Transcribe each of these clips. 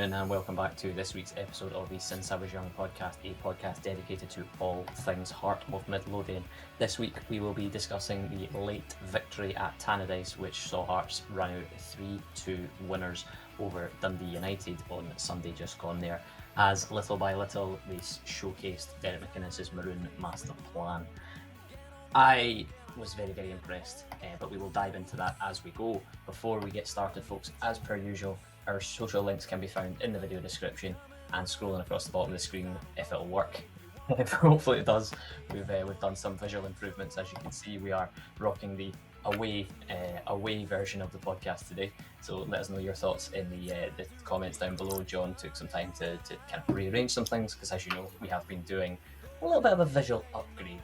afternoon and welcome back to this week's episode of the Since I Was Young podcast, a podcast dedicated to all things Heart of Midlothian. This week we will be discussing the late victory at Tannadice, which saw Hearts run out 3-2 winners over Dundee United on Sunday just gone there, as little by little they showcased Derek McInnes's maroon master plan. I was very, very impressed, but we will dive into that as we go. Before we get started, folks, as per usual, our social links can be found in the video description and scrolling across the bottom of the screen if it'll work. Hopefully it does. We've done some visual improvements. As you can see, we are rocking the away version of the podcast today. So let us know your thoughts in the comments down below. John took some time to kind of rearrange some things because, as you know, we have been doing a little bit of a visual upgrade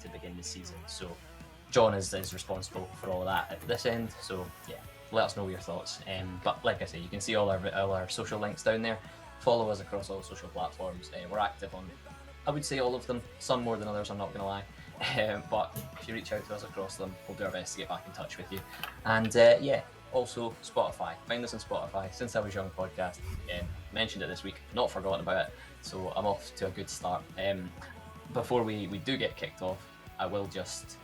to begin the season. So John is responsible for all of that at this end. So yeah, let us know your thoughts. But like I say, you can see all our social links down there. Follow us across all social platforms. We're active on, I would say, all of them. Some more than others, I'm not going to lie. But if you reach out to us across them, we'll do our best to get back in touch with you. And yeah, also Spotify. Find us on Spotify. Since I Was Young podcast. Mentioned it this week, not forgotten about it. So I'm off to a good start. Before we do get kicked off, I will just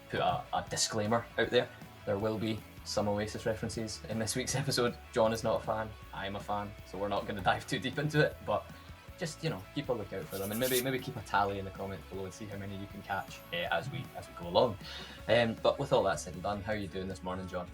put a disclaimer out there. There will be some Oasis references in this week's episode. John is not a fan, I'm a fan, so we're not going to dive too deep into it, but just, you know, keep a lookout for them and maybe keep a tally in the comments below and see how many you can catch as we go along. But with all that said and done, how are you doing this morning, John?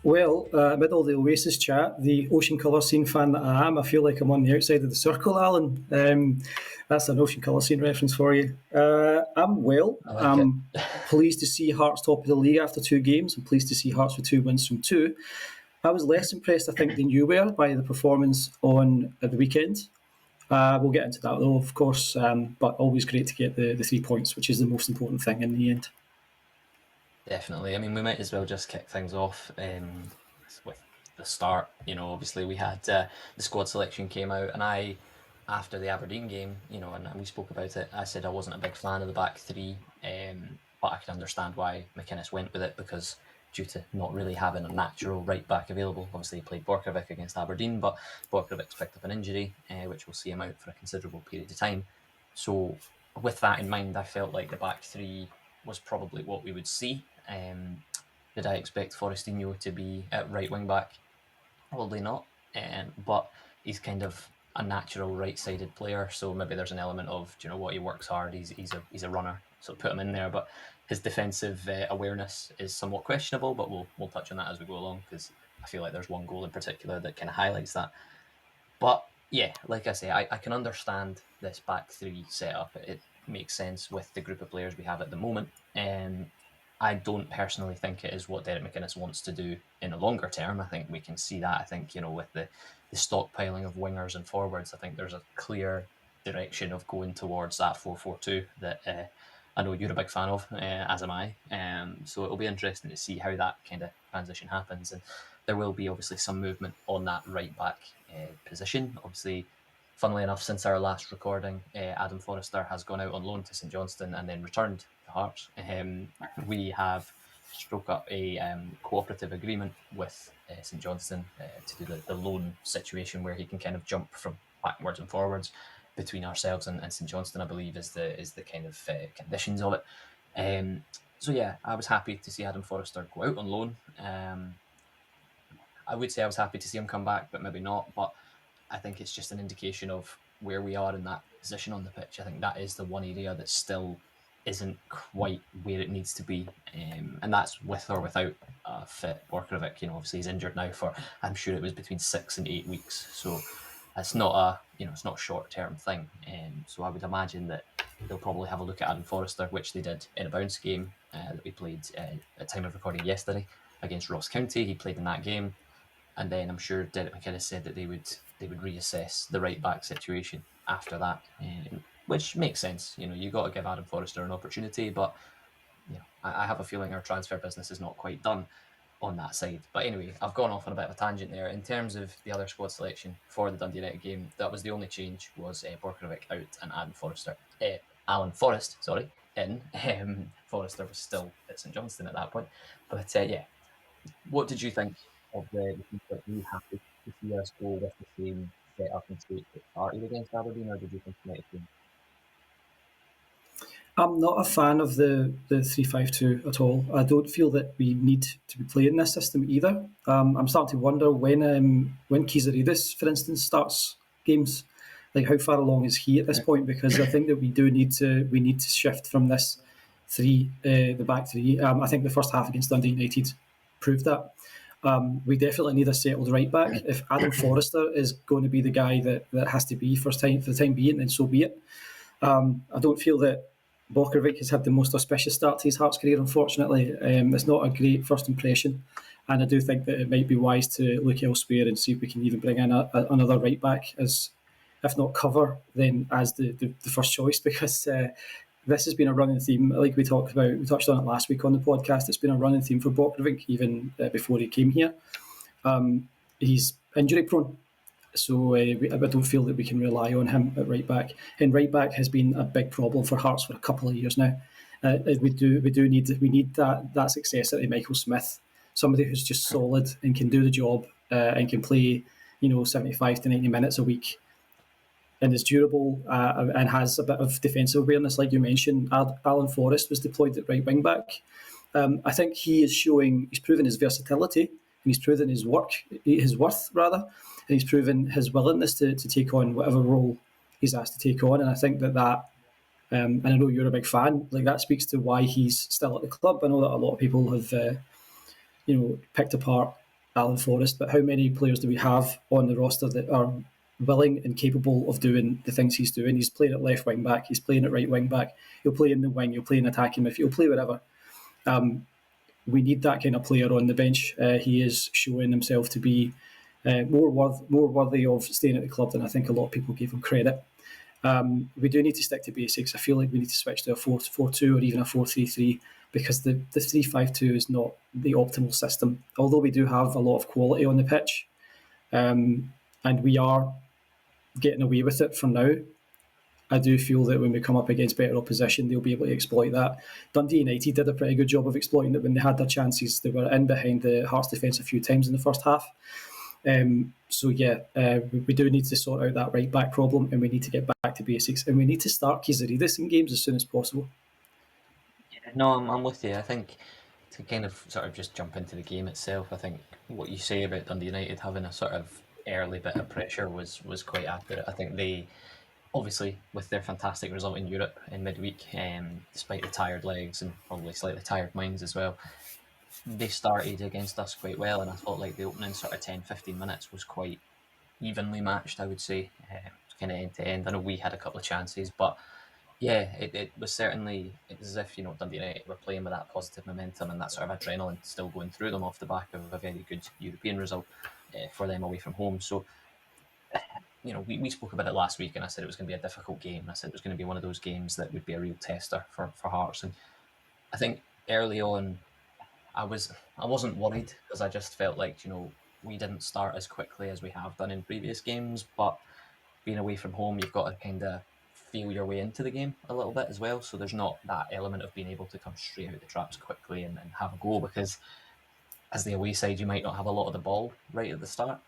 Well, amid all the Oasis chat, the Ocean Colour Scene fan that I am, I feel like I'm on the outside of the circle, Alan. That's an Ocean Colour Scene reference for you. I'm well. I'm pleased to see Hearts top of the league after 2 games. I'm pleased to see Hearts with 2 wins from 2. I was less impressed, I think, than you were by the performance on the weekend. We'll get into that, though, of course, but always great to get the 3 points, which is the most important thing in the end. Definitely. I mean, we might as well just kick things off with the start. You know, obviously we had the squad selection came out, and after the Aberdeen game, you know, and we spoke about it, I said I wasn't a big fan of the back three, but I could understand why McInnes went with it, because due to not really having a natural right back available. Obviously he played Borkovic against Aberdeen, but Borkovic's picked up an injury, which will see him out for a considerable period of time. So with that in mind, I felt like the back three was probably what we would see. Did I expect Forestino to be at right wing back? Probably not, but he's kind of a natural right-sided player, so maybe there's an element of, you know what, he works hard, he's a runner, so put him in there. But his defensive awareness is somewhat questionable, but we'll touch on that as we go along, because I feel like there's one goal in particular that kind of highlights that. But yeah, like I say, I can understand this back three setup. It makes sense with the group of players we have at the moment. I don't personally think it is what Derek McInnes wants to do in the longer term. I think we can see that. I think, you know, with the stockpiling of wingers and forwards, I think there's a clear direction of going towards that 4-4-2 that I know you're a big fan of, as am I. So it'll be interesting to see how that kind of transition happens. And there will be obviously some movement on that right back position. Obviously, funnily enough, since our last recording, Adam Forrester has gone out on loan to St Johnstone and then returned to Hearts. We have struck up a cooperative agreement with St Johnstone to do the loan situation, where he can kind of jump from backwards and forwards between ourselves and St Johnstone, I believe, is the kind of conditions of it. So yeah, I was happy to see Adam Forrester go out on loan. I would say I was happy to see him come back, but maybe not. But I think it's just an indication of where we are in that position on the pitch. I think that is the one area that still isn't quite where it needs to be, and that's with or without a fit Borkovic. You know, obviously he's injured now for, I'm sure it was between 6 and 8 weeks, so it's not it's not a short-term thing. So I would imagine that they'll probably have a look at Adam Forrester, which they did in a bounce game that we played at time of recording yesterday against Ross County. He played in that game. And then I'm sure Derek McInnes said that they would reassess the right back situation after that, which makes sense. You know, you got to give Adam Forrester an opportunity, but you know, I have a feeling our transfer business is not quite done on that side. But anyway, I've gone off on a bit of a tangent there. In terms of the other squad selection for the Dundee United game, that was the only change, was Borkovic out and Alan Forrest, in. Forrester was still at St Johnstone at that point. But yeah, what did you think of the people that you have? to see us go with the same setup and shape that started against Aberdeen, or did you think it might have been? I'm not a fan of the 3-5-2 at all. I don't feel that we need to be playing this system either. I'm starting to wonder when Kizaridis, for instance, starts games, like how far along is he at this point? Because I think that we need to shift from this the back three. I think the first half against Dundee United proved that. We definitely need a settled right back. If Adam Forrester is going to be the guy that has to be for the time being, then so be it. I don't feel that Bokovic has had the most auspicious start to his Hearts career, unfortunately. It's not a great first impression, and I do think that it might be wise to look elsewhere and see if we can even bring in another right back as, if not cover, then as the first choice, because this has been a running theme, like we touched on it last week on the podcast. It's been a running theme for Bokovic even before he came here. He's injury prone, so I don't feel that we can rely on him at right back. And right back has been a big problem for Hearts for a couple of years now. We need that successor to Michael Smith, somebody who's just solid and can do the job and can play 75 to 90 minutes a week and is durable and has a bit of defensive awareness, like you mentioned. Alan Forrest was deployed at right wing back. I think he's proven his versatility, and he's proven his worth rather, and he's proven his willingness to take on whatever role he's asked to take on. And I think that and I know you're a big fan, like that speaks to why he's still at the club. I know that a lot of people have picked apart Alan Forrest, but how many players do we have on the roster that are willing and capable of doing the things he's doing? He's playing at left wing back, he's playing at right wing back, he'll play in the wing, he'll play in attacking midfield, he'll play wherever. We need that kind of player on the bench. He is showing himself to be more worthy of staying at the club than I think a lot of people give him credit. We do need to stick to basics. I feel like we need to switch to a 4-4-2 or even a 4-3-3, because the 3-5-2 is not the optimal system. Although we do have a lot of quality on the pitch, and we are getting away with it for now, I do feel that when we come up against better opposition, they'll be able to exploit that. Dundee United did a pretty good job of exploiting it when they had their chances. They were in behind the Hearts defence a few times in the first half. We do need to sort out that right back problem, and we need to get back to basics, and we need to start Kizaridis in games as soon as possible. No, I'm with you. I think to kind of sort of just jump into the game itself, I think what you say about Dundee United having a sort of early bit of pressure was quite accurate. I think they, obviously, with their fantastic result in Europe in midweek, despite the tired legs and probably slightly tired minds as well, they started against us quite well, and I thought like the opening sort of 10-15 minutes was quite evenly matched, I would say, kind of end to end. I know we had a couple of chances, but yeah, it was certainly, it was as if, Dundee United were playing with that positive momentum and that sort of adrenaline still going through them off the back of a very good European result for them away from home. So, we spoke about it last week, and I said it was going to be a difficult game. I said it was going to be one of those games that would be a real tester for Hearts. And I think early on, I wasn't worried, because I just felt like, we didn't start as quickly as we have done in previous games, but being away from home, you've got to kind of feel your way into the game a little bit as well. So there's not that element of being able to come straight out the traps quickly and have a goal, because as the away side, you might not have a lot of the ball right at the start.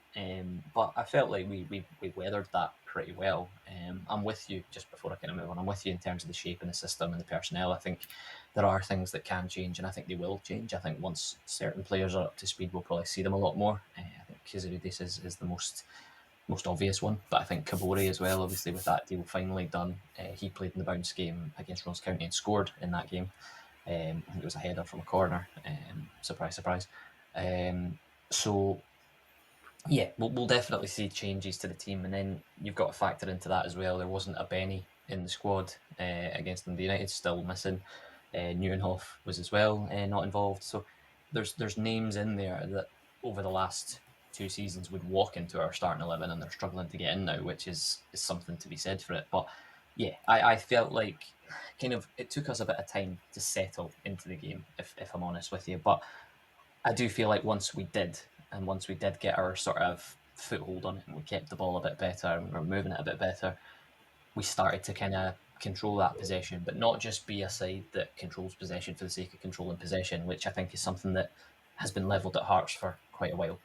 But I felt like we weathered that pretty well. I'm with you, just before I kind of move on, I'm with you in terms of the shape and the system and the personnel. I think there are things that can change, and I think they will change. I think once certain players are up to speed, we'll probably see them a lot more. I think Kizaridis is the most obvious one, but I think Kabori as well, obviously, with that deal finally done. He played in the bounce game against Ross County and scored in that game. I think it was a header from a corner. Surprise, surprise. So yeah, we'll definitely see changes to the team, and then you've got to factor into that as well. There wasn't a Benny in the squad against Dundee United, still missing. Neuenhoff was as well not involved. So there's names in there that over the last 2 seasons would walk into our starting 11, and they're struggling to get in now, which is something to be said for it. But yeah, I felt like kind of it took us a bit of time to settle into the game, if I'm honest with you. But I do feel like once we did, and once we did get our sort of foothold on it, and we kept the ball a bit better, and we were moving it a bit better, we started to kind of control that possession, but not just be a side that controls possession for the sake of controlling possession, which I think is something that has been levelled at Hearts for quite a while.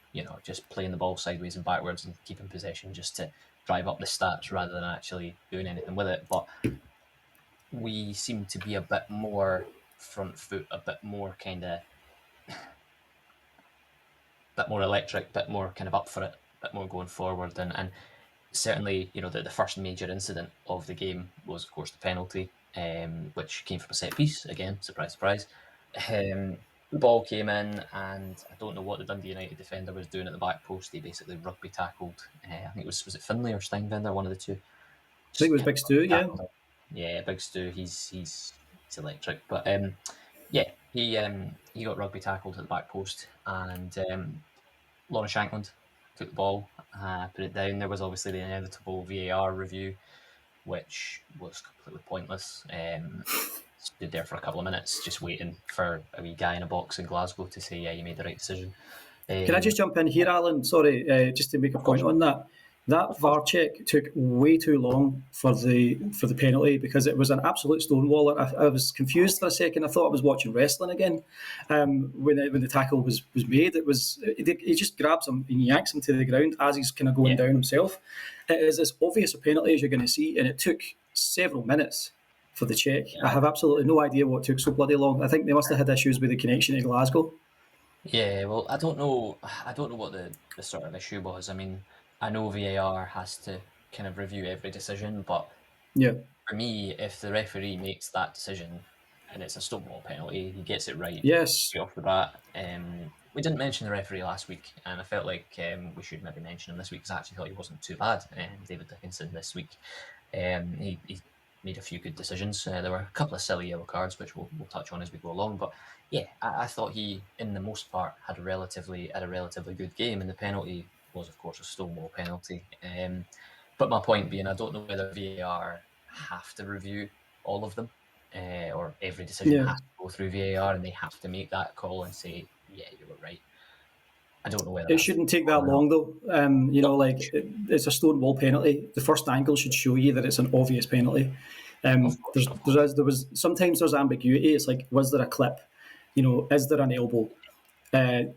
Just playing the ball sideways and backwards and keeping possession just to drive up the stats rather than actually doing anything with it. But we seem to be a bit more front foot, a bit more bit more electric, bit more kind of up for it, bit more going forward. And certainly, the first major incident of the game was, of course, the penalty, which came from a set piece. Again, surprise, surprise. The ball came in, and I don't know what the Dundee United defender was doing at the back post. He basically rugby tackled. I think was it Finlay or Steinbender, one of the two. I think it was Just Big Stu, yeah. tackled him. Yeah, Big Stu. He's electric, but yeah, he got rugby tackled at the back post, and Lawrence Shankland took the ball, put it down. There was obviously the inevitable VAR review, which was completely pointless. Stood there for a couple of minutes just waiting for a wee guy in a box in Glasgow to say, yeah, you made the right decision. Can I just jump in here, Alan? Sorry, just to make a point on that. That VAR check took way too long for the penalty because it was an absolute stonewaller. I was confused for a second. I thought I was watching wrestling again. When the tackle was made, he just grabs him and yanks him to the ground as he's kind of going down himself. It is as obvious a penalty as you're going to see, and it took several minutes for the check. Yeah. I have absolutely no idea what took so bloody long. I think they must have had issues with the connection in Glasgow. Yeah, well, I don't know what the sort of issue was. I mean, I know VAR has to kind of review every decision, but for me, if the referee makes that decision and it's a Stonewall penalty, he gets it right straight off the bat. We didn't mention the referee last week, and I felt like we should maybe mention him this week because I actually thought he wasn't too bad. David Dickinson this week. He made a few good decisions. There were a couple of silly yellow cards, which we'll touch on as we go along. But yeah, I thought he, in the most part, had a relatively good game, and the penalty was, of course, a Stonewall penalty. But my point being, I don't know whether VAR have to review all of them, or every decision has to go through VAR, and they have to make that call and say, yeah, you were right. I don't know whether it shouldn't take that long though. It's a Stonewall penalty. The first angle should show you that it's an obvious penalty. There was sometimes there's ambiguity. It's like, was there a clip? Is there an elbow? In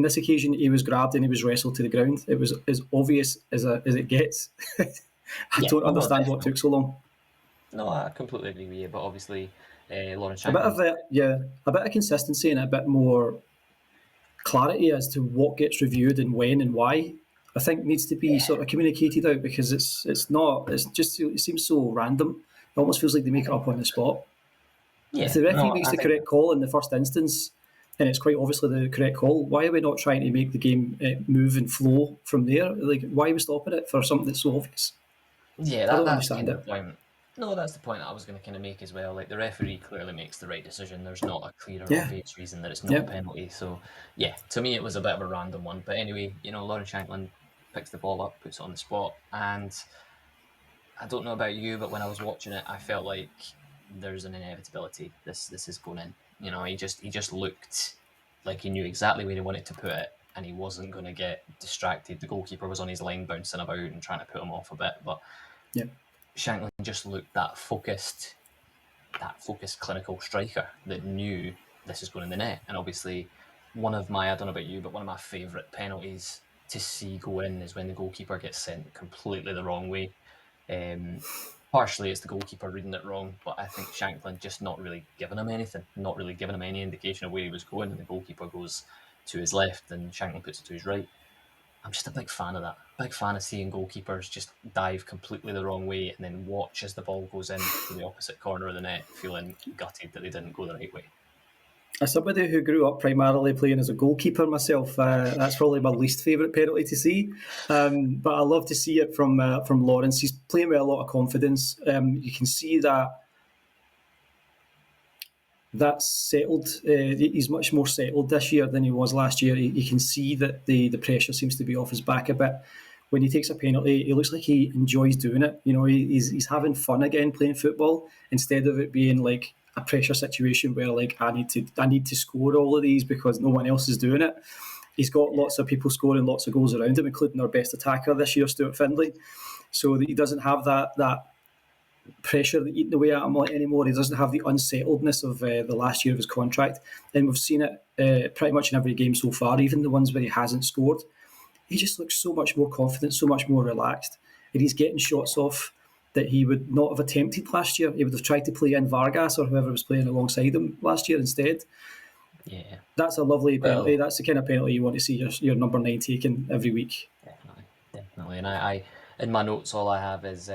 this occasion, he was grabbed and he was wrestled to the ground. It was as obvious as it gets. I don't understand what took so long. No, I completely agree with you. But obviously, Lawrence Shankland, a bit of consistency and a bit more clarity as to what gets reviewed and when and why, I think needs to be sort of communicated out, because it seems so random. It almost feels like they make it up on the spot. If the referee makes the correct call in the first instance, and it's quite obviously the correct call, why are we not trying to make the game move and flow from there? Like, why are we stopping it for something that's so obvious? Yeah, I don't understand it. No, that's the point I was going to kind of make as well. Like, the referee clearly makes the right decision. There's not a clear or obvious reason that it's not a penalty. So, yeah, to me it was a bit of a random one. But anyway, Lawrence Shankland picks the ball up, puts it on the spot, and I don't know about you, but when I was watching it, I felt like there's an inevitability. This is going in. He just looked like he knew exactly where he wanted to put it, and he wasn't going to get distracted. The goalkeeper was on his line bouncing about and trying to put him off a bit, but Shankland just looked that focused clinical striker that knew this is going in the net. And obviously, I don't know about you, but one of my favourite penalties to see go in is when the goalkeeper gets sent completely the wrong way. Partially it's the goalkeeper reading it wrong, but I think Shankland just not really giving him anything, not really giving him any indication of where he was going, and the goalkeeper goes to his left and Shankland puts it to his right. I'm just a big fan of that. Big fan of seeing goalkeepers just dive completely the wrong way and then watch as the ball goes in to the opposite corner of the net, feeling gutted that they didn't go the right way. As somebody who grew up primarily playing as a goalkeeper myself, that's probably my least favourite penalty to see. But I love to see it from Lawrence. He's playing with a lot of confidence. You can see that's settled. He's much more settled this year than he was last year. You can see that the pressure seems to be off his back a bit. When he takes a penalty, he looks like he enjoys doing it. He's having fun again playing football, instead of it being like a pressure situation where like I need to score all of these because no one else is doing it. He's got lots of people scoring lots of goals around him, including our best attacker this year, Stuart Findlay. So he doesn't have that pressure eating away at him anymore. He doesn't have the unsettledness of the last year of his contract, and we've seen it pretty much in every game so far, even the ones where he hasn't scored. He just looks so much more confident, so much more relaxed, and he's getting shots off that he would not have attempted last year. He would have tried to play in Vargas or whoever was playing alongside him last year instead. Yeah. That's a lovely penalty. Well, That's the kind of penalty you want to see your number 9 taken every week. definitely. And I in my notes, all I have is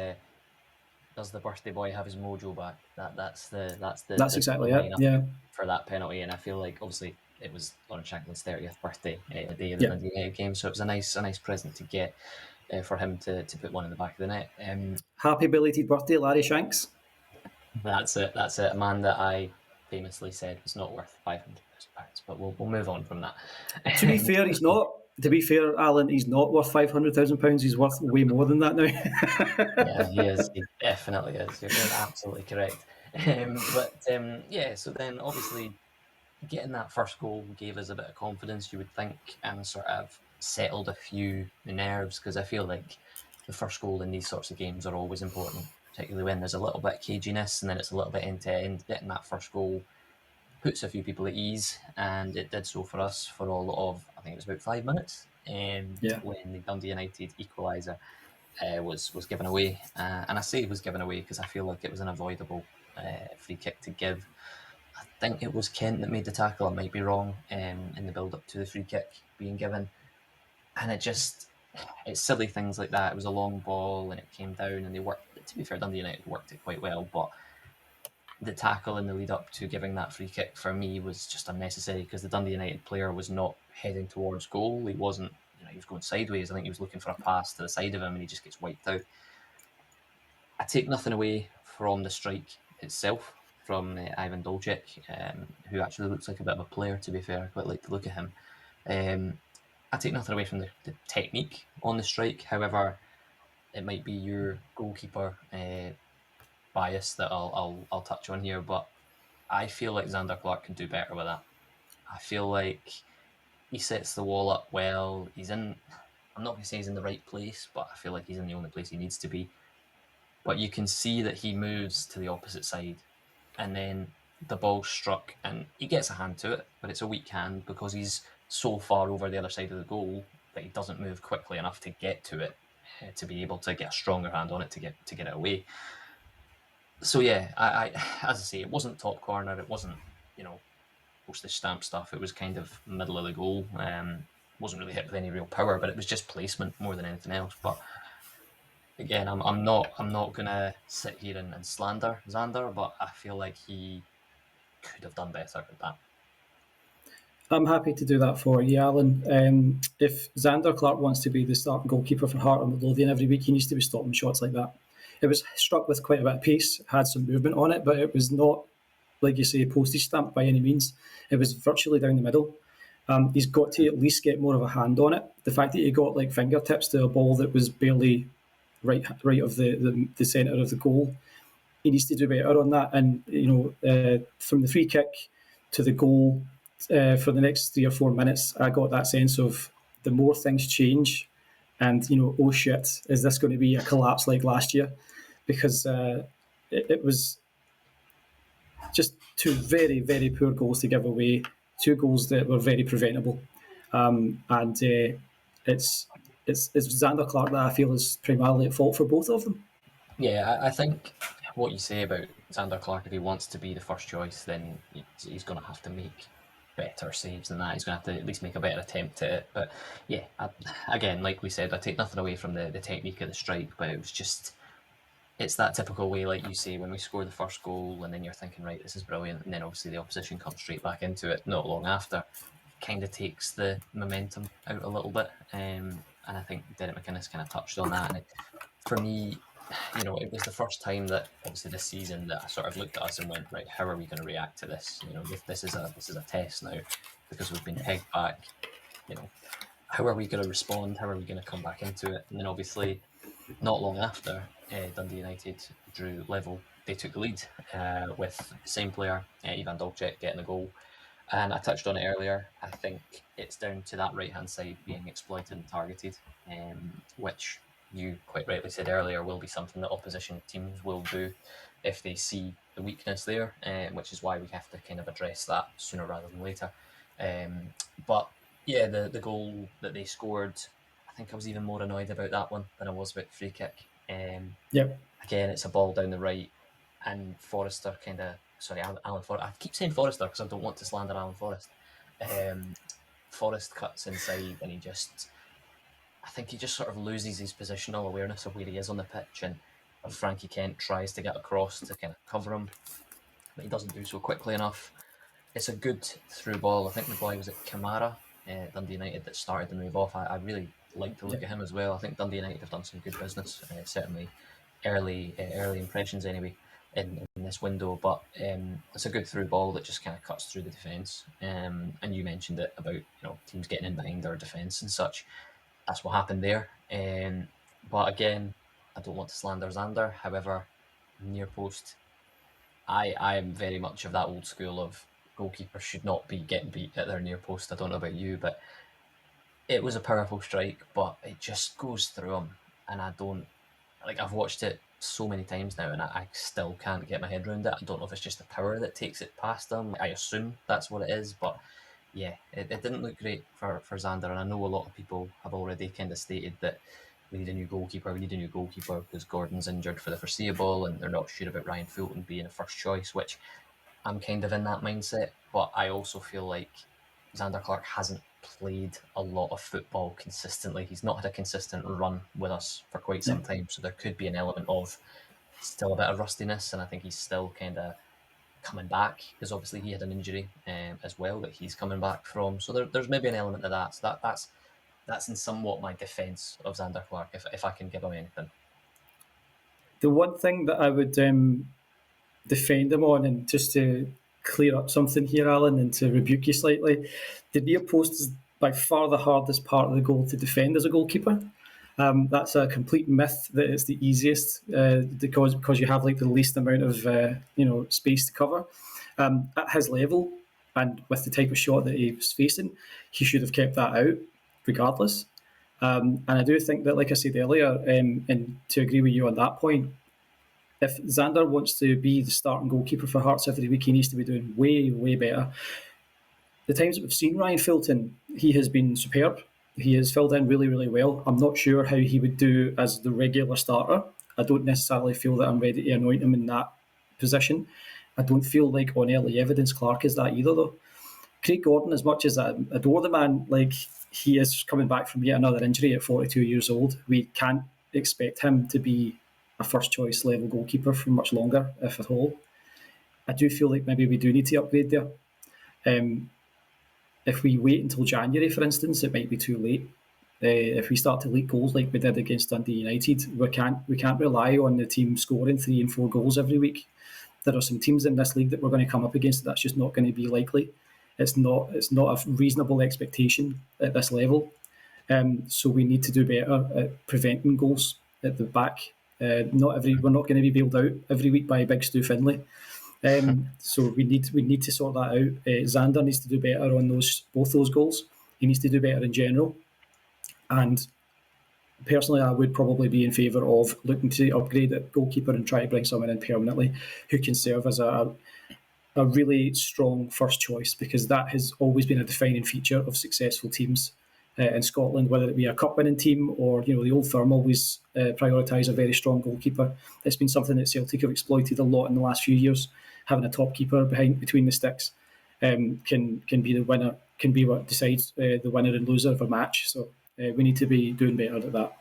does the birthday boy have his mojo back? That's That's the exactly it. line up Yeah, for that penalty. And I feel like obviously it was Lauren Shanklin's 30th birthday, the day of the yeah. Dundee United game, so it was a nice present to get for him to put one in the back of the net. Happy belated birthday, Larry Shanks. That's it. That's it. A man that I famously said was not worth £500,000, but we'll move on from that. To be fair, he's not. To be fair, Alan, he's not worth £500,000. He's worth way more than that now. Yeah, he is. He definitely is. You're absolutely correct. Yeah, so then obviously getting that first goal gave us a bit of confidence, you would think, and sort of settled a few nerves, because I feel like the first goal in these sorts of games are always important, particularly when there's a little bit of caginess and then it's a little bit end to end. Getting that first goal puts a few people at ease, and it did so for us for all of, I think it was about 5 minutes, Yeah. when the Dundee United equaliser was given away. And I say it was given away because I feel like it was an avoidable free kick to give. I think it was Kent that made the tackle. I might be wrong in the build up to the free kick being given. And it's silly things like that. It was a long ball and it came down, and they worked. To be fair, Dundee United worked it quite well, but the tackle in the lead up to giving that free kick for me was just unnecessary, because the Dundee United player was not heading towards goal. He wasn't, he was going sideways. I think he was looking for a pass to the side of him, and he just gets wiped out. I take nothing away from the strike itself from Ivan Dolcek, who actually looks like a bit of a player, to be fair. I quite like to look at him. I take nothing away from the technique on the strike. However, it might be your goalkeeper bias that I'll touch on here, but I feel like Xander Clark can do better with that. I feel like he sets the wall up well. I'm not going to say he's in the right place, but I feel like he's in the only place he needs to be. But you can see that he moves to the opposite side, and then the ball's struck and he gets a hand to it, but it's a weak hand because he's so far over the other side of the goal that he doesn't move quickly enough to get to it, to be able to get a stronger hand on it to get it away. So yeah, I as I say, it wasn't top corner, it wasn't, postage stamp stuff. It was kind of middle of the goal. Wasn't really hit with any real power, but it was just placement more than anything else. But again, I'm not gonna sit here and slander Xander, but I feel like he could have done better at that. I'm happy to do that for you, Alan. If Xander Clark wants to be the starting goalkeeper for Heart and Midlothian every week, he needs to be stopping shots like that. It was struck with quite a bit of pace, had some movement on it, but it was not, like you say, postage stamp by any means. It was virtually down the middle. He's got to at least get more of a hand on it. The fact that he got like fingertips to a ball that was barely right of the centre of the goal, he needs to do better on that. And from the free kick to the goal, for the next 3 or 4 minutes, I got that sense of the more things change, and oh shit, is this going to be a collapse like last year? Because it was just two very, very poor goals to give away, two goals that were very preventable, and it's Xander Clark that I feel is primarily at fault for both of them. Yeah, I think what you say about Xander Clark, if he wants to be the first choice, then he's going to have to make better saves than that. He's going to have to at least make a better attempt at it. But yeah, again, like we said, I take nothing away from the technique of the strike, but it was just, it's that typical way, like you say, when we score the first goal and then you're thinking, right, this is brilliant, and then obviously the opposition comes straight back into it not long after, kind of takes the momentum out a little bit. And I think Derek McInnes kind of touched on that. And for me, it was the first time that obviously this season that I sort of looked at us and went, right, how are we going to react to this? This is a test now, because we've been pegged back. How are we going to respond? How are we going to come back into it? And then obviously, not long after, Dundee United drew level. They took the lead with the same player, Ivan Dolcek, getting the goal. And I touched on it earlier. I think it's down to that right-hand side being exploited and targeted, which you quite rightly said earlier, will be something that opposition teams will do if they see the weakness there, which is why we have to kind of address that sooner rather than later. But yeah, the goal that they scored, I think I was even more annoyed about that one than I was about the free kick. Yep. Again, it's a ball down the right, and Forrester kind of Alan Forrester. I keep saying Forrester because I don't want to slander Alan Forrest. Forrest cuts inside, and I think he just sort of loses his positional awareness of where he is on the pitch, and Frankie Kent tries to get across to kind of cover him, but he doesn't do so quickly enough. It's a good through ball. I think the boy was at Kamara, Dundee United, that started the move off. I really like to look Yep. at him as well. I think Dundee United have done some good business, certainly early impressions anyway in this window. But it's a good through ball that just kind of cuts through the defence. And you mentioned it about teams getting in behind our defence and such. That's what happened there. But again, I don't want to slander Xander. However, near post, I am very much of that old school of goalkeepers should not be getting beat at their near post. I don't know about you, but it was a powerful strike, but it just goes through him, and I don't like. I've watched it so many times now, and I still can't get my head around it. I don't know if it's just the power that takes it past him. I assume that's what it is, but yeah, it didn't look great for Xander, and I know a lot of people have already kind of stated that we need a new goalkeeper. We need a new goalkeeper because Gordon's injured for the foreseeable, and they're not sure about Ryan Fulton being a first choice, which I'm kind of in that mindset. But I also feel like Xander Clark hasn't played a lot of football consistently. He's not had a consistent run with us for quite some Yep. time, so there could be an element of still a bit of rustiness, and I think he's still kind of coming back because obviously he had an injury as well that he's coming back from. So there's maybe an element of that. So that's in somewhat my defence of Xander Clark, if I can give him anything. The one thing that I would defend him on, and just to clear up something here, Alan, and to rebuke you slightly, the near post is by far the hardest part of the goal to defend as a goalkeeper. That's a complete myth that it's the easiest because you have like the least amount of space to cover. At his level and with the type of shot that he was facing, he should have kept that out regardless. And I do think that, like I said earlier, and to agree with you on that point, if Xander wants to be the starting goalkeeper for Hearts every week, he needs to be doing way, way better. The times that we've seen Ryan Fulton, he has been superb. He has filled in really, really well. I'm not sure how he would do as the regular starter. I don't necessarily feel that I'm ready to anoint him in that position. I don't feel like on early evidence Clark is that either, though. Craig Gordon, as much as I adore the man, like he is coming back from yet another injury at 42 years old. We can't expect him to be a first choice level goalkeeper for much longer, if at all. I do feel like maybe we do need to upgrade there. Um, if we wait until January, for instance, it might be too late. If we start to leak goals like we did against Dundee United, we can't rely on the team scoring 3 and 4 goals every week. There are some teams in this league that we're going to come up against that's just not going to be likely. It's not a reasonable expectation at this level. So we need to do better at preventing goals at the back. We're not going to be bailed out every week by Big Stu Finlay. So we need to sort that out. Xander needs to do better on both those goals. He needs to do better in general. And personally, I would probably be in favour of looking to upgrade at goalkeeper and try to bring someone in permanently who can serve as a really strong first choice, because that has always been a defining feature of successful teams in Scotland, whether it be a cup winning team or the Old Firm always prioritise a very strong goalkeeper. It's been something that Celtic have exploited a lot in the last few years. Having a top keeper between the sticks can be the winner, can be what decides the winner and loser of a match. So we need to be doing better at that.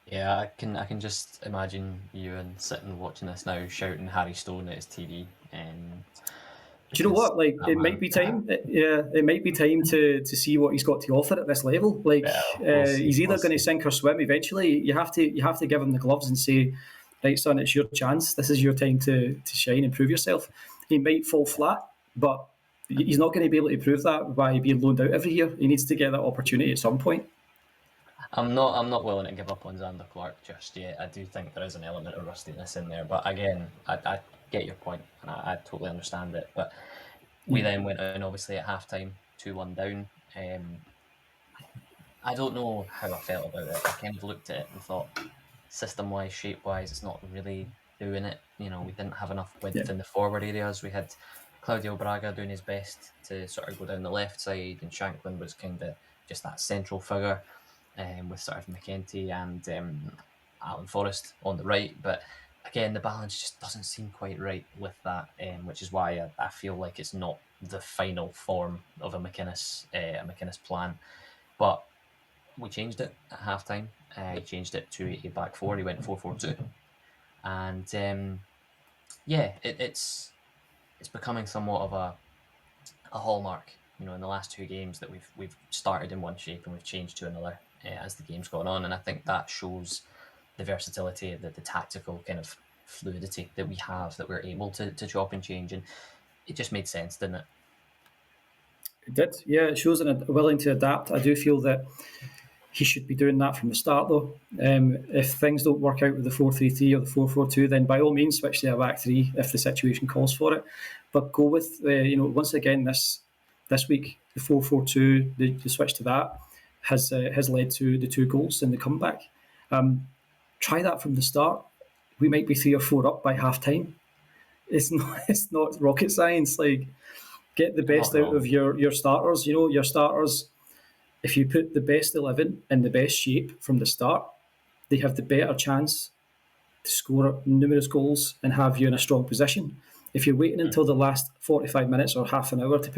Yeah, I can just imagine Ewan sitting watching this now, shouting Harry Stone at his TV, Do you know because what? Like, that it might man. be time. Yeah, it might be time to see what he's got to offer at this level. Like, Well, we'll see. he's We'll either going to see. sink or swim. Eventually, you have to give him the gloves and say, "Right, son, it's your chance. This is your time to shine and prove yourself." He might fall flat, but he's not going to be able to prove that by being loaned out every year. He needs to get that opportunity at some point. I'm not willing to give up on Xander Clark just yet. I do think there is an element of rustiness in there, but again, I get your point and I totally understand it. But we Yeah. then went on obviously at halftime, 2-1 down. I don't know how I felt about it. I kind of looked at it and thought, system-wise, shape-wise, it's not really doing it. We didn't have enough Yeah, width in the forward areas. We had Claudio Braga doing his best to sort of go down the left side, and Shanklin was kind of just that central figure, with sort of McEntee and Alan Forrest on the right. But again, the balance just doesn't seem quite right with that, which is why I feel like it's not the final form of a McInnes plan. But we changed it at halftime. He changed it to a back four. He went 4-4-2, and yeah, it's becoming somewhat of a hallmark. In the last two games that we've started in one shape and we've changed to another, as the game's gone on, and I think that shows the versatility, the tactical kind of fluidity that we have, that we're able to chop and change, and it just made sense, didn't it? it did. Yeah, it shows a willing to adapt. I do feel that he should be doing that from the start, though. If things don't work out with the 4-3-3 or the 4-4-2, then by all means switch to a back three if the situation calls for it. But go with once again this week the 4-4-2, the switch to that has led to the two goals in the comeback. Try that from the start. We might be 3 or 4 up by half time. It's not rocket science. Like, get the You're not best out of wrong. your starters. Your starters, if you put the best 11 in the best shape from the start, they have the better chance to score numerous goals and have you in a strong position. If you're waiting Mm. until the last 45 minutes or half an hour to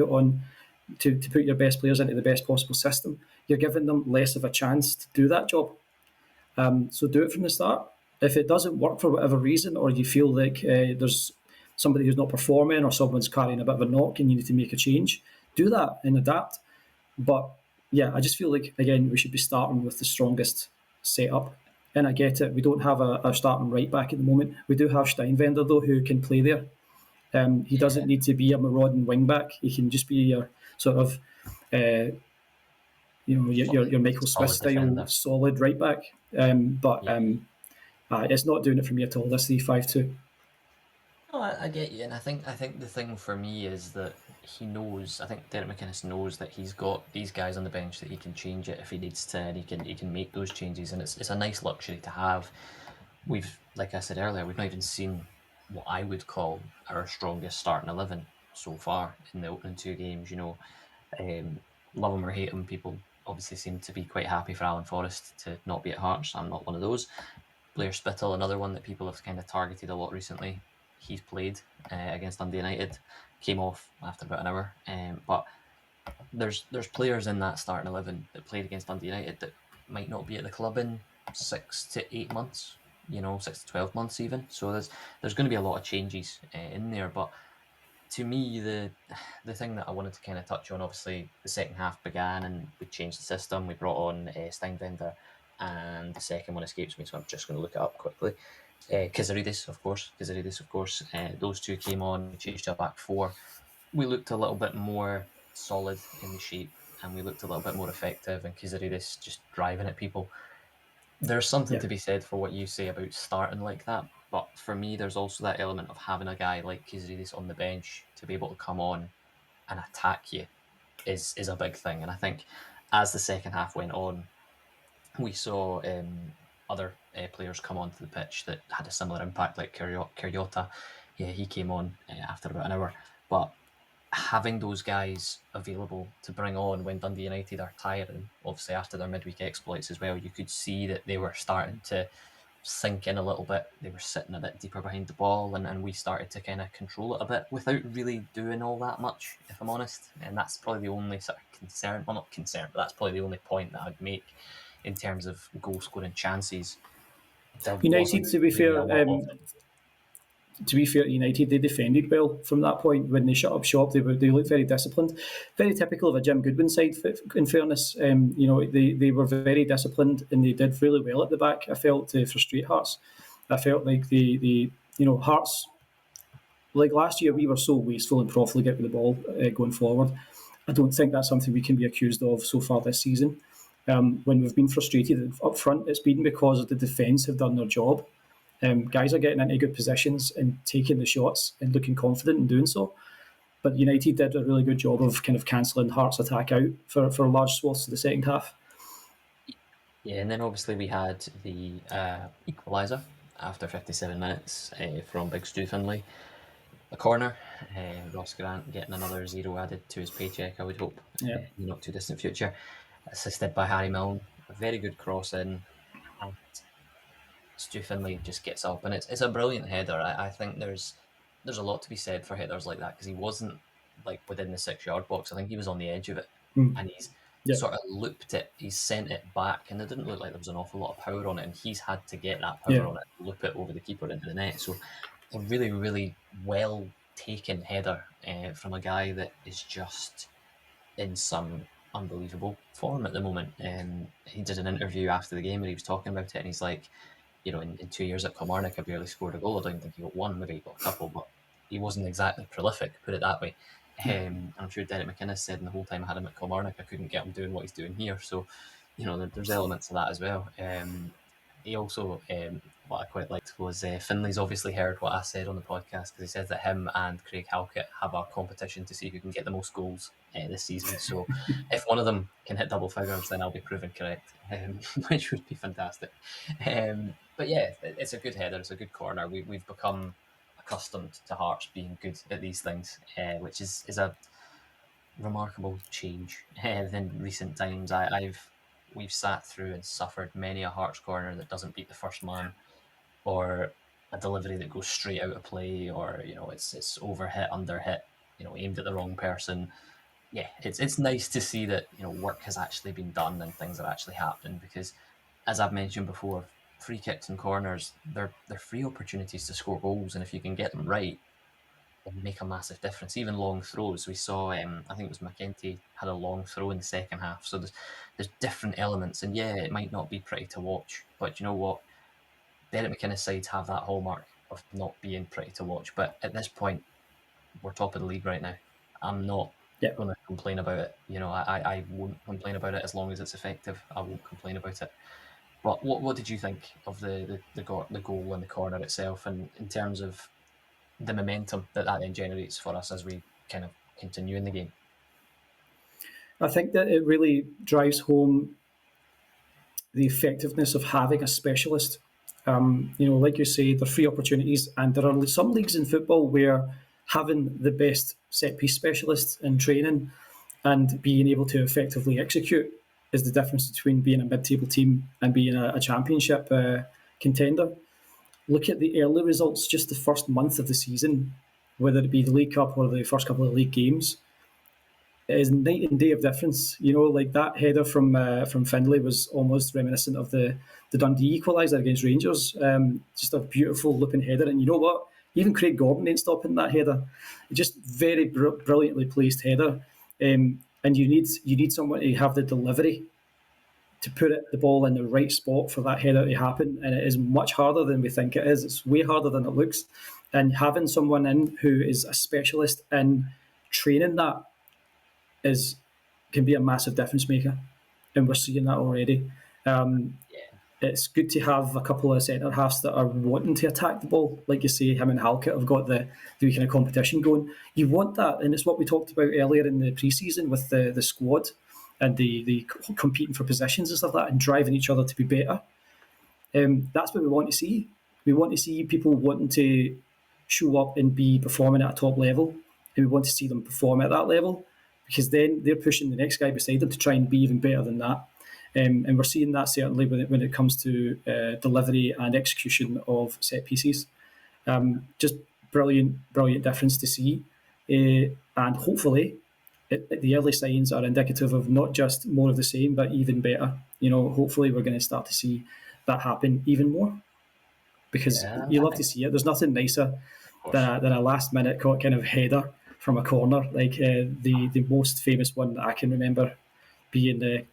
put your best players into the best possible system, you're giving them less of a chance to do that job. So do it from the start. If it doesn't work for whatever reason, or you feel like there's somebody who's not performing, or someone's carrying a bit of a knock and you need to make a change, do that and adapt. But yeah, I just feel like, again, we should be starting with the strongest setup. And I get it, we don't have a starting right back at the moment. We do have Steinwender, though, who can play there. He doesn't Yeah, need to be a marauding wing back. He can just be your sort of, uh, your Michael Smith solid style defender. solid right back. But Yeah. it's not doing it for me at all, this 3-5-2. No, I get you, and I think the thing for me is that he knows. I think Derek McInnes knows that he's got these guys on the bench that he can change it if he needs to, and he can make those changes, and it's a nice luxury to have. Like I said earlier, we've not even seen what I would call our strongest starting 11 so far in the opening two games. Love him or hate him, people obviously seem to be quite happy for Alan Forrest to not be at Hearts. I'm not one of those. Blair Spittle, another one that people have kind of targeted a lot recently. He's played against Dundee United, came off after about an hour. But there's players in that starting 11 that played against Dundee United that might not be at the club in 6 to 8 months. 6 to 12 months even. So there's going to be a lot of changes in there. But to me, the thing that I wanted to kind of touch on, obviously, the second half began and we changed the system. We brought on Steinwender, and the second one escapes me, so I'm just going to look it up quickly. Kizaridis, of course. Those two came on. We changed to a back four. We looked a little bit more solid in the shape, and we looked a little bit more effective. And Kizaridis just driving at people. There's something Yeah. to be said for what you say about starting like that, but for me, there's also that element of having a guy like Kizaridis on the bench to be able to come on and attack you is a big thing. And I think as the second half went on, we saw other players come onto the pitch that had a similar impact, like Kyrgiota. Yeah, he came on after about an hour, but having those guys available to bring on when Dundee United are tiring, obviously after their midweek exploits as well, you could see that they were starting to sink in a little bit. They were sitting a bit deeper behind the ball, and we started to kind of control it a bit without really doing all that much, if I'm honest. And that's probably the only sort of concern, well, not concern, but that's probably the only point that I'd make in terms of goal scoring chances. There United, wasn't to be really a fair, lot of them. to be fair to United, they defended well from that point. When they shut up shop, they looked very disciplined. Very typical of a Jim Goodwin side, in fairness. They were very disciplined and they did really well at the back, I felt, to frustrate Hearts. I felt like Hearts, like last year, we were so wasteful and profligate with the ball going forward. I don't think that's something we can be accused of so far this season. When we've been frustrated up front, it's been because the defence have done their job. Guys are getting into good positions and taking the shots and looking confident in doing so. But United did a really good job of kind of cancelling Hearts' attack out for large swaths of the second half. Yeah, and then obviously we had the equaliser after 57 minutes from Big Stu Finlay. A corner, Ross Grant getting another zero added to his paycheck, I would hope, Yeah, in the not too distant future. Assisted by Harry Milne. A very good cross in. And Stu Finlay just gets up, and it's a brilliant header. I think there's a lot to be said for headers like that because he wasn't like within the 6 yard box. I think he was on the edge of it, and he's yeah, sort of looped it. He's sent it back, and it didn't look like there was an awful lot of power on it, and he's had to get that yeah. power on it, loop it over the keeper into the net. So a really, really well taken header from a guy that is just in some unbelievable form at the moment. He did an interview after the game where he was talking about it, and he's like, in 2 years at Kilmarnock, I barely scored a goal. I don't think he got one, maybe he got a couple, but he wasn't exactly prolific, put it that way. I'm sure Derek McInnes said, and the whole time I had him at Kilmarnock, I couldn't get him doing what he's doing here. So, there's elements of that as well. He also, what I quite liked was Finley's obviously heard what I said on the podcast because he says that him and Craig Halkett have a competition to see who can get the most goals this season. So if one of them can hit double figures, then I'll be proven correct, which would be fantastic. But yeah, it's a good header. It's a good corner. We've become accustomed to Hearts being good at these things, which is a remarkable change in recent times. We've sat through and suffered many a Hearts corner that doesn't beat the first man, or a delivery that goes straight out of play, or it's over hit, under hit, aimed at the wrong person. Yeah, it's nice to see that work has actually been done and things are actually happening because, as I've mentioned before, free kicks and corners they're free opportunities to score goals, and if you can get them right, they make a massive difference. Even long throws, we saw. I think it was McEntee had a long throw in the second half. So there's different elements, and yeah, it might not be pretty to watch, but you know what? Derek McInnes sides have that hallmark of not being pretty to watch. But at this point, we're top of the league right now. I'm not Yeah, going to complain about it. I won't complain about it as long as it's effective. I won't complain about it. But what did you think of the goal in the corner itself, and in terms of the momentum that then generates for us as we kind of continue in the game? I think that it really drives home the effectiveness of having a specialist. Like you say, there are free opportunities, and there are some leagues in football where having the best set piece specialist in training and being able to effectively execute is the difference between being a mid-table team and being a championship contender. Look at the early results, just the first month of the season, whether it be the League Cup or the first couple of league games. It is night and day of difference. Like that header from Findlay was almost reminiscent of the Dundee equaliser against Rangers. Just a beautiful looping header, and you know what? Even Craig Gordon ain't stopping that header. Just very brilliantly placed header, and you need someone to have the delivery to put the ball in the right spot for that header to happen, and it is much harder than we think it is. It's way harder than it looks, and having someone in who is a specialist in training that is can be a massive difference maker, and we're seeing that already. Um, Yeah, it's good to have a couple of centre halves that are wanting to attack the ball, like you say. Him and Halkett have got the kind of competition going. You want that, and it's what we talked about earlier in the pre-season with the squad and the competing for positions and stuff like that, and driving each other to be better. That's what we want to see. We want to see people wanting to show up and be performing at a top level, and we want to see them perform at that level because then they're pushing the next guy beside them to try and be even better than that. And we're seeing that certainly when it comes to delivery and execution of set pieces. Just brilliant difference to see. And hopefully, the early signs are indicative of not just more of the same, but even better. Hopefully, we're going to start to see that happen even more because yeah, you I love to think, see it. There's nothing nicer of course. than a last minute kind of header from a corner, like the most famous one that I can remember being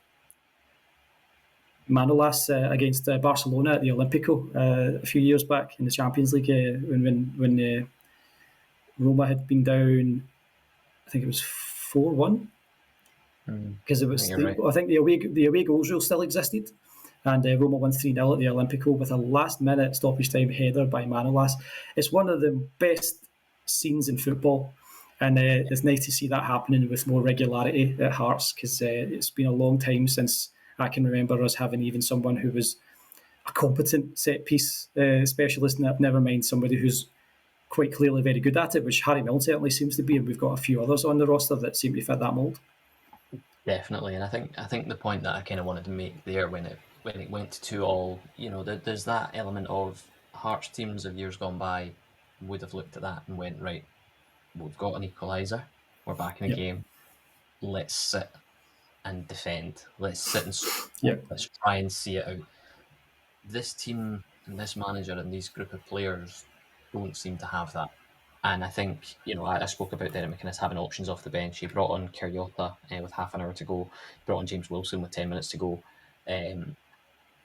Manolas against Barcelona at the Olympico a few years back in the Champions League when Roma had been down. I think it was 4-1 because it I think was you're right. I think the away goals rule still existed, and Roma won 3-0 at the Olympico with a last minute stoppage time header by Manolas. It's one of the best scenes in football, and it's nice to see that happening with more regularity at Hearts because it's been a long time since I can remember us having even someone who was a competent set piece specialist, never mind somebody who's quite clearly very good at it, which Harry Milne certainly seems to be, and we've got a few others on the roster that seem to fit that mould. Definitely, and I think the point that I kind of wanted to make there when it went to 2-2, there's that element of Hearts teams of years gone by would have looked at that and went, right, we've got an equaliser, we're back in the Yep. game, let's sit and defend, let's sit and Yep. let's try and see it out. This team and this manager and these group of players don't seem to have that. And I think, I spoke about Derek McInnes having options off the bench. He brought on Kyrgiota with half an hour to go, brought on James Wilson with 10 minutes to go.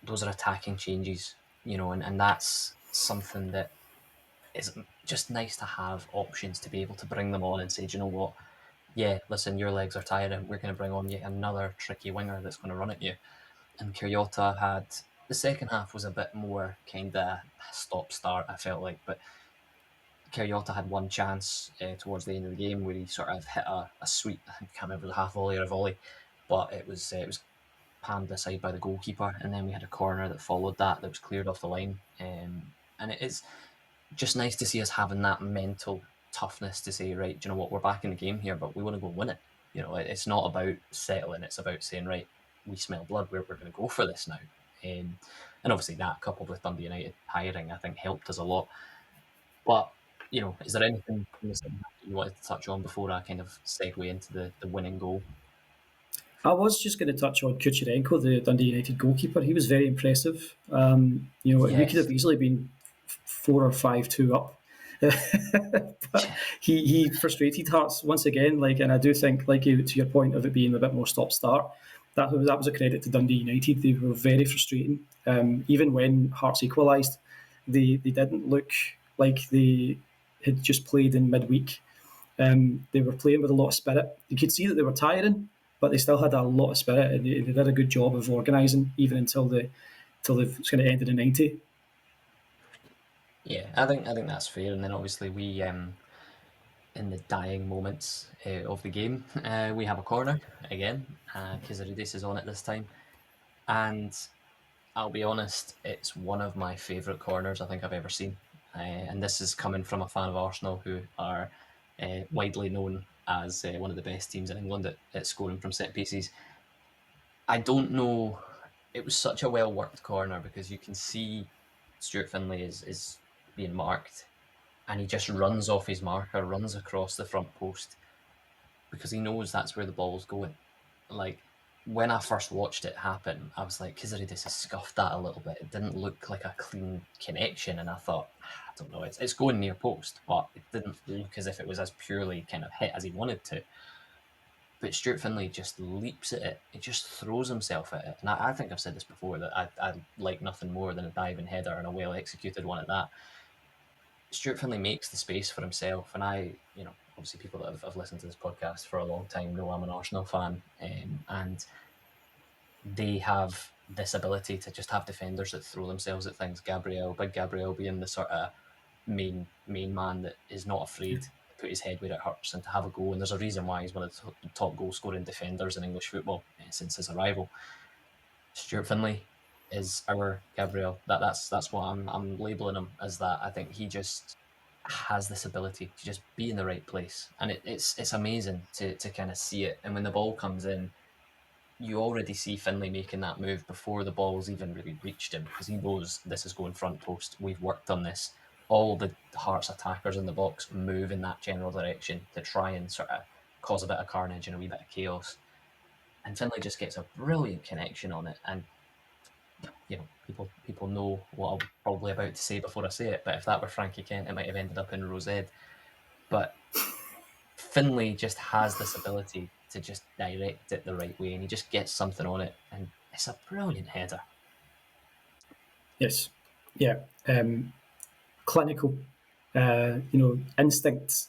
Those are attacking changes, and that's something that is just nice to have options to be able to bring them on and say, do you know what? Yeah, listen, your legs are tired and we're going to bring on yet another tricky winger that's going to run at you. And Kyrgiota had the second half was a bit more kind of stop start, I felt like, but Kyrgiota had one chance towards the end of the game where he sort of hit a sweep. I can't remember the half volley or a volley, but it was panned aside by the goalkeeper, and then we had a corner that followed that was cleared off the line. And it is just nice to see us having that mental toughness to say, right, do you know what, we're back in the game here, but we want to go and win it. It's not about settling; it's about saying, right, we smell blood. We're going to go for this now. And obviously that coupled with Dundee United hiring, I think helped us a lot. But is there anything from the second half that you wanted to touch on before I kind of segue into the winning goal? I was just going to touch on Kucherenko, the Dundee United goalkeeper. He was very impressive. We could Yes. have easily been 4 or 5-2 up. But he frustrated Hearts once again. And I do think, to your point of it being a bit more stop-start, that was a credit to Dundee United. They were very frustrating. Even when Hearts equalised, they didn't look like they had just played in midweek. They were playing with a lot of spirit. You could see that they were tiring, but they still had a lot of spirit, and they did a good job of organising even until the kind of ended in 90. Yeah, I think that's fair. And then obviously we in the dying moments of the game, we have a corner again. Kizaridis is on it this time, and I'll be honest, it's one of my favourite corners I think I've ever seen. And this is coming from a fan of Arsenal who are widely known as one of the best teams in England at scoring from set pieces. I don't know. It was such a well worked corner because you can see Stuart Finlay is being marked, and he just runs off his marker, runs across the front post because he knows that's where the ball's going. Like when I first watched it happen, I was like, Kizaridis has scuffed that a little bit. It didn't look like a clean connection, and I thought, I don't know, it's going near post, but it didn't look as if it was as purely kind of hit as he wanted to. But Stuart Finlay just leaps at it. He just throws himself at it. And I think I've said this before, that I like nothing more than a diving header and a well executed one at that. Stuart Finlay makes the space for himself. And obviously people that have listened to this podcast for a long time know I'm an Arsenal fan. And they have this ability to just have defenders that throw themselves at things. Big Gabriel being the sort of main man that is not afraid put his head where it hurts and to have a go. And there's a reason why he's one of the top goal scoring defenders in English football since his arrival. Stuart Finlay is our Gabriel. That's what I'm labelling him as. That I think he just has this ability to just be in the right place, and it's amazing to kind of see it. And when the ball comes in, you already see Finlay making that move before the ball's even really reached him because he knows this is going front post. We've worked on this. All the Hearts attackers in the box move in that general direction to try and sort of cause a bit of carnage and a wee bit of chaos. And Finlay just gets a brilliant connection on it. And people know what I'm probably about to say before I say it. But if that were Frankie Kent, it might have ended up in Rosed. But Finlay just has this ability to just direct it the right way, and he just gets something on it, and it's a brilliant header. Yes. Yeah. Clinical. Instinct.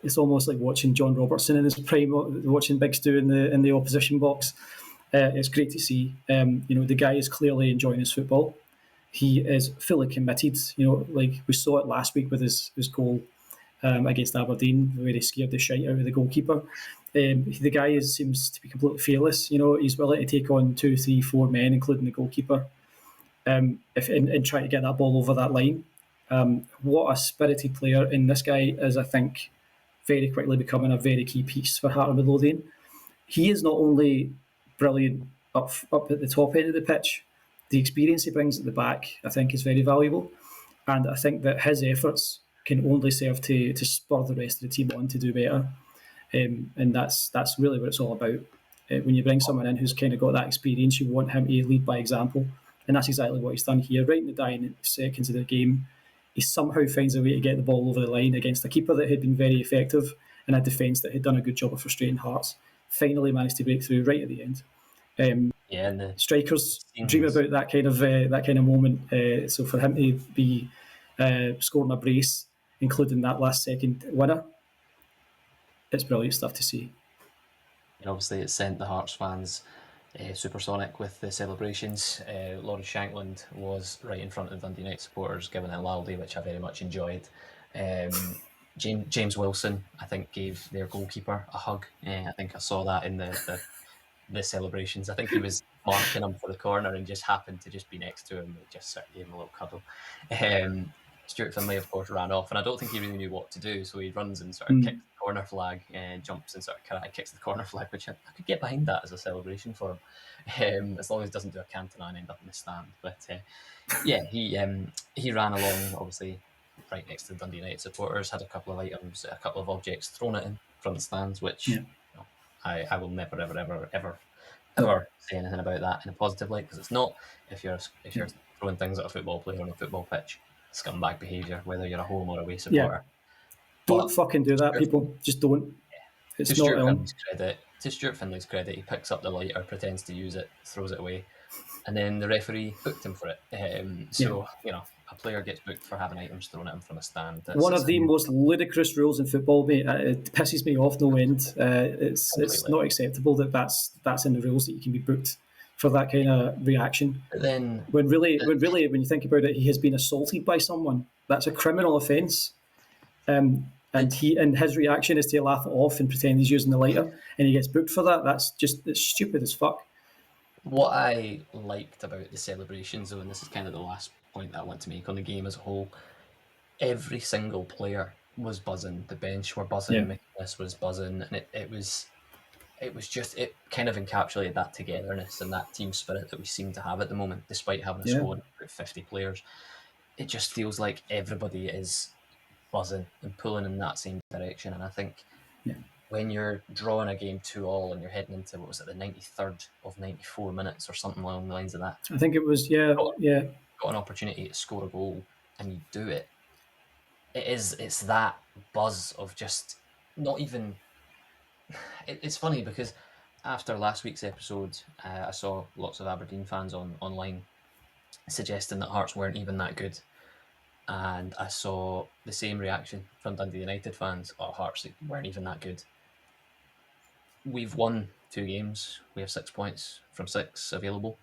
It's almost like watching John Robertson in his prime, watching Big Stu in the opposition box. It's great to see. The guy is clearly enjoying his football. He is fully committed. Like we saw it last week with his goal against Aberdeen, where he scared the shite out of the goalkeeper. The guy seems to be completely fearless. He's willing to take on 2, 3, 4 men, including the goalkeeper, and try to get that ball over that line. What a spirited player, and this guy is, I think, very quickly becoming a very key piece for Heart of Midlothian. He is not only brilliant up at the top end of the pitch, the experience he brings at the back, I think, is very valuable. And I think that his efforts can only serve to spur the rest of the team on to do better. And that's really what it's all about. When you bring someone in who's kind of got that experience, you want him to lead by example. And that's exactly what he's done here. Right in the dying seconds of the game, he somehow finds a way to get the ball over the line against a keeper that had been very effective and a defence that had done a good job of frustrating Hearts. Finally managed to break through right at the end. And the strikers dream about that kind of moment. So for him to be scoring a brace, including that last second winner, it's brilliant stuff to see. And obviously, it sent the Hearts fans supersonic with the celebrations. Laurie Shankland was right in front of Dundee United supporters giving a laldy, which I very much enjoyed. James Wilson, I think, gave their goalkeeper a hug. I think I saw that in the celebrations. I think he was marking him for the corner and just happened to just be next to him and just sort of gave him a little cuddle. Stuart Finlay, of course, ran off, and I don't think he really knew what to do, so he runs and sort of kicks the corner flag and jumps and sort of karate kicks the corner flag, which I could get behind that as a celebration for him, as long as he doesn't do a Cantona and end up in the stand. But yeah, he ran along, obviously, right next to the Dundee United supporters, had a couple of items, a couple of objects thrown at him from the stands, which I will never, ever say anything about that in a positive light, because it's not. If you're throwing things at a football player on a football pitch, scumbag behaviour, whether you're a home or away supporter. Don't fucking do that, people. Just don't. It's not to Stuart Finlay's credit, he picks up the lighter, pretends to use it, throws it away, and then the referee booked him for it. A player gets booked for having items thrown at him from a stand. One of the most ludicrous rules in football, mate. It pisses me off no end. It's not acceptable that's in the rules, that you can be booked for that kind of reaction. But then, when when you think about it, he has been assaulted by someone. That's a criminal offence. And his reaction is to laugh it off and pretend he's using the lighter, and he gets booked for that. It's stupid as fuck. What I liked about the celebrations, though, and this is kind of the last point that I want to make on the game as a whole, every single player was buzzing. The bench were buzzing. McInnes was buzzing, and it kind of encapsulated that togetherness and that team spirit that we seem to have at the moment, despite having a squad of about 50 players. It just feels like everybody is buzzing and pulling in that same direction. And I think when you're drawing a game 2-2 and you're heading into, the 93rd of 94 minutes or something along the lines of that. I think it was, got an opportunity to score a goal and you do it. It's that buzz of just not even... It's funny because after last week's episode, I saw lots of Aberdeen fans online suggesting that Hearts weren't even that good. And I saw the same reaction from Dundee United fans. Hearts weren't even that good. We've won 2 games. We have 6 points from 6 available.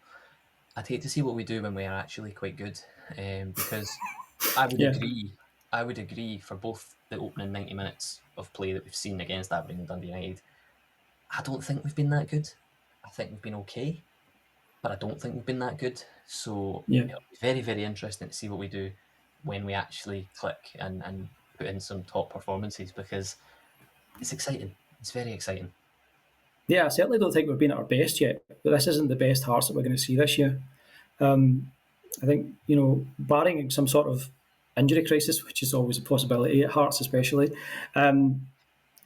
I'd hate to see what we do when we are actually quite good, because I would agree for both the opening 90 minutes of play that we've seen against Aberdeen and Dundee United. I don't think we've been that good. I think we've been okay, but I don't think we've been that good. So it'll be very, very interesting to see what we do when we actually click and put in some top performances, because it's exciting. It's very exciting. Yeah, I certainly don't think we've been at our best yet, but this isn't the best Hearts that we're going to see this year. I think, barring some sort of injury crisis, which is always a possibility at Hearts especially,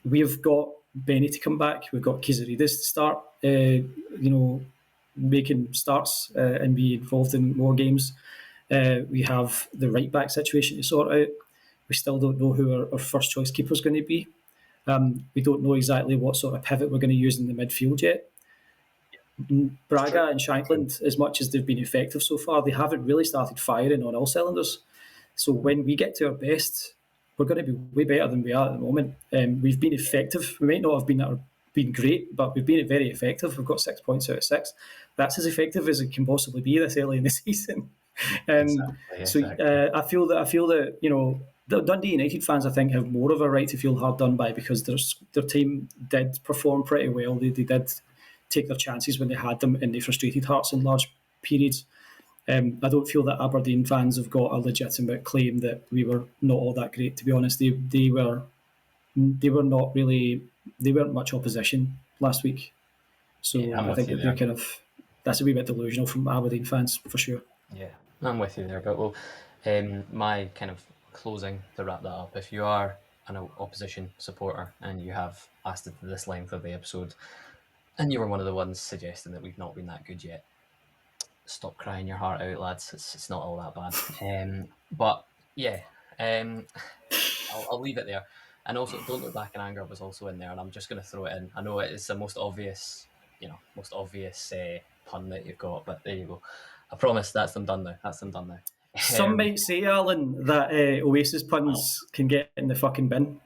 we've got Benny to come back. We've got Kizaridis to start, making starts and be involved in more games. We have the right-back situation to sort out. We still don't know who our first-choice keeper is going to be. We don't know exactly what sort of pivot we're going to use in the midfield yet. Braga and Shankland, as much as they've been effective so far, they haven't really started firing on all cylinders. So when we get to our best, we're going to be way better than we are at the moment. We've been effective. We might not have been great, but we've been very effective. We've got 6 points out of 6. That's as effective as it can possibly be this early in the season. Exactly. I feel that the Dundee United fans, I think, have more of a right to feel hard done by because their team did perform pretty well. They did take their chances when they had them, and they frustrated Hearts in large periods. I don't feel that Aberdeen fans have got a legitimate claim that we were not all that great. To be honest, they were not really they weren't much opposition last week. Yeah, So I'm I with think you that they're there. kind of that's a wee bit delusional from Aberdeen fans for sure. Yeah, I'm with you there. But well, my kind of closing to wrap that up. If you are an opposition supporter and you have lasted to this length of the episode, and you were one of the ones suggesting that we've not been that good yet, stop crying your heart out, lads. It's not all that bad. But yeah, um, I'll leave it there. And also, don't look back in anger was also in there, and I'm just going to throw it in. I know it's the most obvious, most obvious pun that you've got, but there you go. I promise that's them done now. That's them done now. Some might say, Alan, that Oasis Well, puns can get in the fucking bin.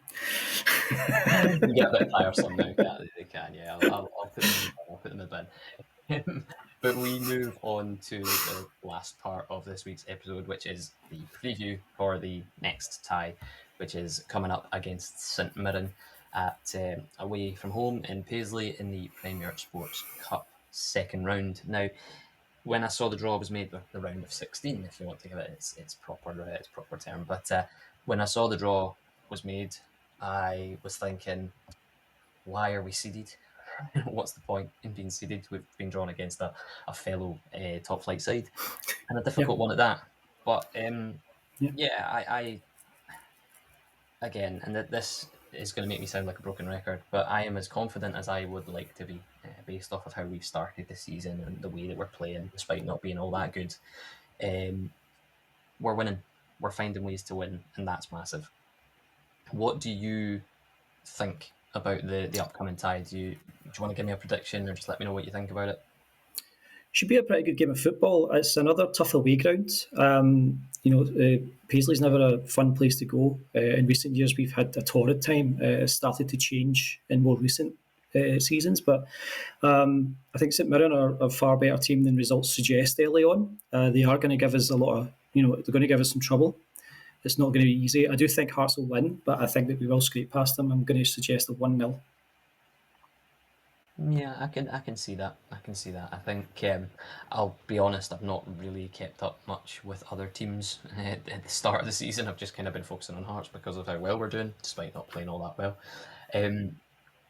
they get a bit tiresome now, can't they? They can, yeah. I'll put them in the bin. I'll put them in the bin. But we move on to the last part of this week's episode, which is the preview for the next tie, which is coming up against St Mirren at away from home in Paisley in the Premier Sports Cup second round. Now, when I saw the draw was made, the round of 16, if you want to give it its proper term, but when I saw the draw was made, I was thinking, why are we seeded? What's the point in being seeded? We've been drawn against a fellow top flight side, and a Yeah, difficult one at that. But yeah. yeah, I again, and this is going to make me sound like a broken record, but I am as confident as I would like to be, based off of how we've started the season and the way that we're playing, despite not being all that good. We're winning, we're finding ways to win, and that's massive. What do you think about the upcoming tie? Do you want to give me a prediction, or just let me know what you think about it? Should be a pretty good game of football. It's another tough away ground. Paisley's never a fun place to go. In recent years, we've had a torrid time. It's started to change in more recent seasons, but I think St Mirren are a far better team than results suggest early on. They are going to give us a lot of, they're going to give us some trouble. It's not going to be easy. I do think Hearts will win, but I think that we will scrape past them. I'm going to suggest a 1-0. Yeah, I can see that. I can see that. I think I'll be honest. I've not really kept up much with other teams at the start of the season. I've just kind of been focusing on Hearts because of how well we're doing, despite not playing all that well. Um,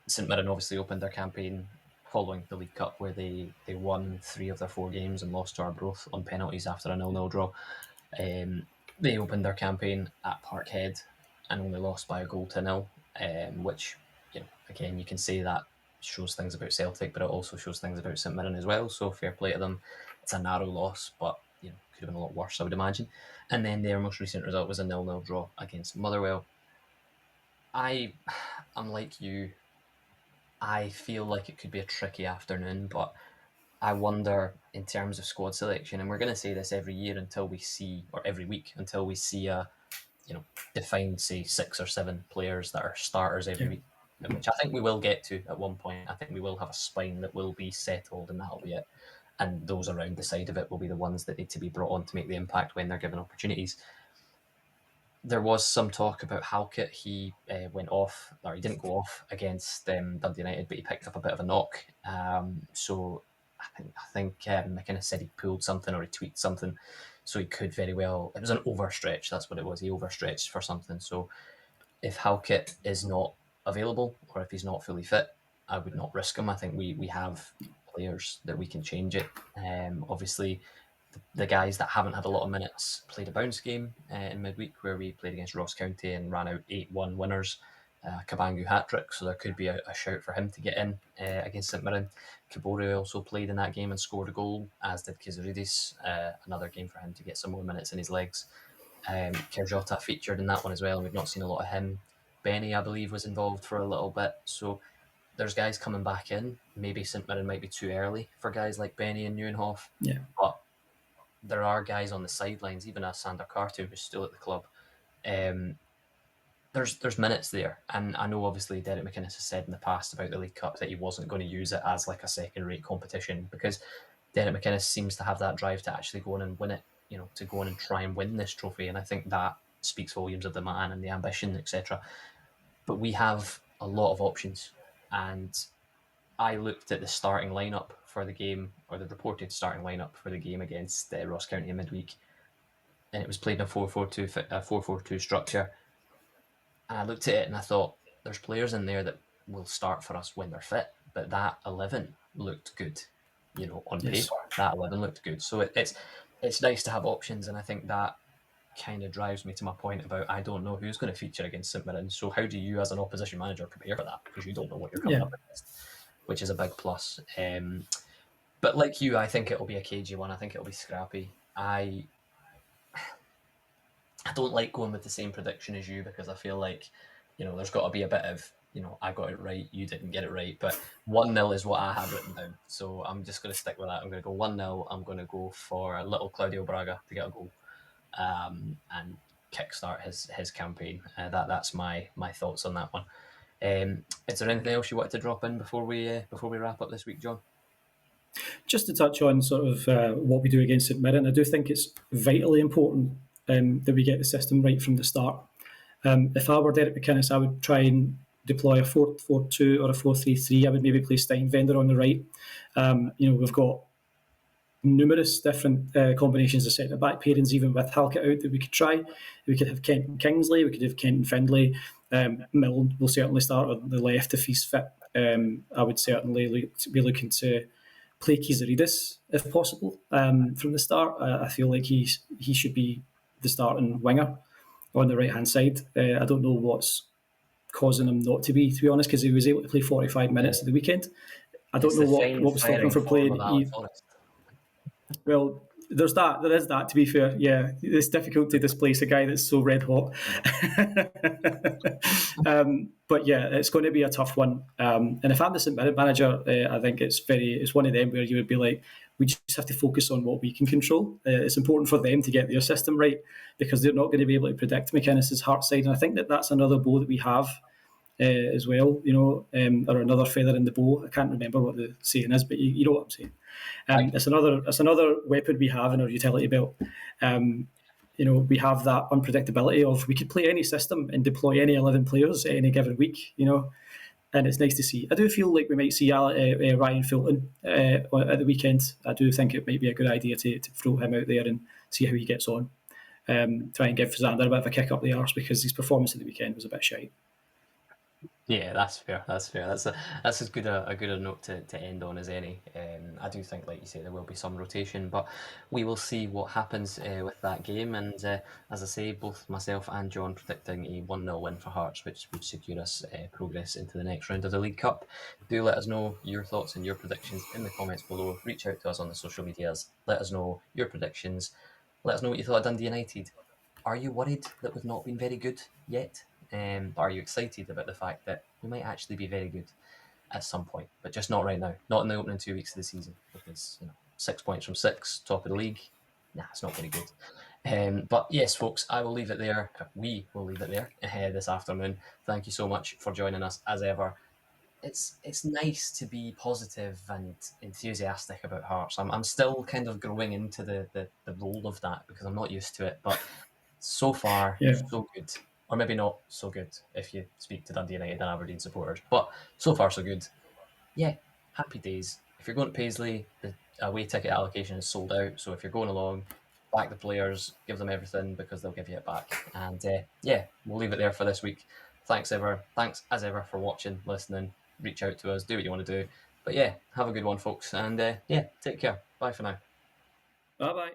St Mirren obviously opened their campaign following the League Cup, where they won 3 of their 4 games and lost to Arbroath on penalties after a 0-0 draw. They opened their campaign at Parkhead and only lost by a goal to 0, which, again, you can say that shows things about Celtic, but it also shows things about St Mirren as well. So fair play to them. It's a narrow loss, but could have been a lot worse, I would imagine. And then their most recent result was a 0-0 draw against Motherwell. I'm like you. I feel like it could be a tricky afternoon, but I wonder in terms of squad selection, and we're going to say this every year until we see, or every week until we see a defined, say, 6 or 7 players that are starters every Yeah. week, which I think we will get to at one point. I think we will have a spine that will be settled, and that'll be it. And those around the side of it will be the ones that need to be brought on to make the impact when they're given opportunities. There was some talk about Halkett. He went off, or he didn't go off against Dundee United, but he picked up a bit of a knock. So I think McInnes said he pulled something or he tweaked something, so he could very well. It was an overstretch. That's what it was. He overstretched for something. So if Halkett is not available or if he's not fully fit, I would not risk him. I think we have players that we can change it. Obviously, the guys that haven't had a lot of minutes played a bounce game in midweek where we played against Ross County and ran out 8-1 winners. Kabangu hat trick, so there could be a shout for him to get in against St Mirren. Kabore also played in that game and scored a goal, as did Kizaridis. Another game for him to get some more minutes in his legs. Kerjota featured in that one as well, and we've not seen a lot of him. Benny, I believe, was involved for a little bit. So there's guys coming back in. Maybe St Mirren might be too early for guys like Benny and Neuenhoff, Yeah. but there are guys on the sidelines, even a Sander Cartoon who's still at the club. There's minutes there, and I know obviously Derek McInnes has said in the past about the League Cup that he wasn't going to use it as like a second-rate competition, because Derek McInnes seems to have that drive to actually go on and win it, to go on and try and win this trophy, and I think that speaks volumes of the man and the ambition, etc. But we have a lot of options, and I looked at the starting lineup for the game, or the reported starting lineup for the game against Ross County in midweek, and it was played in a 4-4-2 structure. And I looked at it and I thought, there's players in there that will start for us when they're fit, but that 11 looked good. On Yes. paper, that 11 looked good. So it's nice to have options, and I think that kind of drives me to my point about I don't know who's going to feature against St Mirren. So how do you, as an opposition manager, prepare for that? Because you don't know what you're coming Yeah. up against, which is a big plus. But like you, I think it'll be a cagey one. I think it'll be scrappy. I don't like going with the same prediction as you, because I feel like, there's got to be a bit of, I got it right, you didn't get it right. But 1-0 is what I have written down. So I'm just going to stick with that. I'm going to go 1-0. I'm going to go for little Claudio Braga to get a goal, and kickstart his campaign. That's my thoughts on that one. Is there anything else you wanted to drop in before we wrap up this week, John? Just to touch on sort of what we do against St Mirren, I do think it's vitally important that we get the system right from the start. If I were Derek McInnes, I would try and deploy a 4-4-2 or a 4-3-3. I would maybe play Steinvender on the right. We've got numerous different combinations of centre back pairings, even with Halkett out, that we could try. We could have Kent and Kingsley, we could have Kent and Findlay. Milne will certainly start on the left if he's fit. I would certainly be looking to play Kizaridis if possible from the start. I feel like he should be the starting winger on the right hand side. I don't know what's causing him not to be honest, because he was able to play 45 minutes at the weekend. I don't It's know the what fine was stopping him firing from form of playing. Alan Forrest. Well, there's that. There is that. To be fair, yeah, it's difficult to displace a guy that's so red hot. But yeah, it's going to be a tough one. And if I'm the St Mirren manager, I think it's one of them where you would be like, we just have to focus on what we can control. It's important for them to get their system right, because they're not going to be able to predict McInnes's heart side. And I think that's another bow that we have as well, or another feather in the bow. I can't remember what the saying is, but you know what I'm saying. It's another weapon we have in our utility belt. We have that unpredictability of we could play any system and deploy any 11 players at any given week, and it's nice to see. I do feel like we might see Ryan Fulton at the weekend. I do think it might be a good idea to throw him out there and see how he gets on. Try and give Zander a bit of a kick up the arse, because his performance at the weekend was a bit shite. Yeah, that's fair. That's fair. That's as good a note to end on as any. I do think, like you say, there will be some rotation, but we will see what happens with that game. And as I say, both myself and John predicting a 1-0 win for Hearts, which would secure us progress into the next round of the League Cup. Do let us know your thoughts and your predictions in the comments below. Reach out to us on the social medias. Let us know your predictions. Let us know what you thought of Dundee United. Are you worried that we've not been very good yet? Are you excited about the fact that we might actually be very good at some point, but just not right now, not in the opening 2 weeks of the season, because 6 points from 6, top of the league, nah, it's not very good. But yes, folks, I will leave it there. We will leave it there this afternoon. Thank you so much for joining us as ever. It's nice to be positive and enthusiastic about Hearts. I'm still kind of growing into the role of that, because I'm not used to it, but so far, Yeah. so good. Or maybe not so good if you speak to Dundee United and Aberdeen supporters. But so far, so good. Yeah, happy days. If you're going to Paisley, the away ticket allocation is sold out. So if you're going along, back the players, give them everything, because they'll give you it back. And yeah, we'll leave it there for this week. Thanks as ever for watching, listening. Reach out to us, do what you want to do. But yeah, have a good one, folks. And yeah, take care. Bye for now. Bye bye.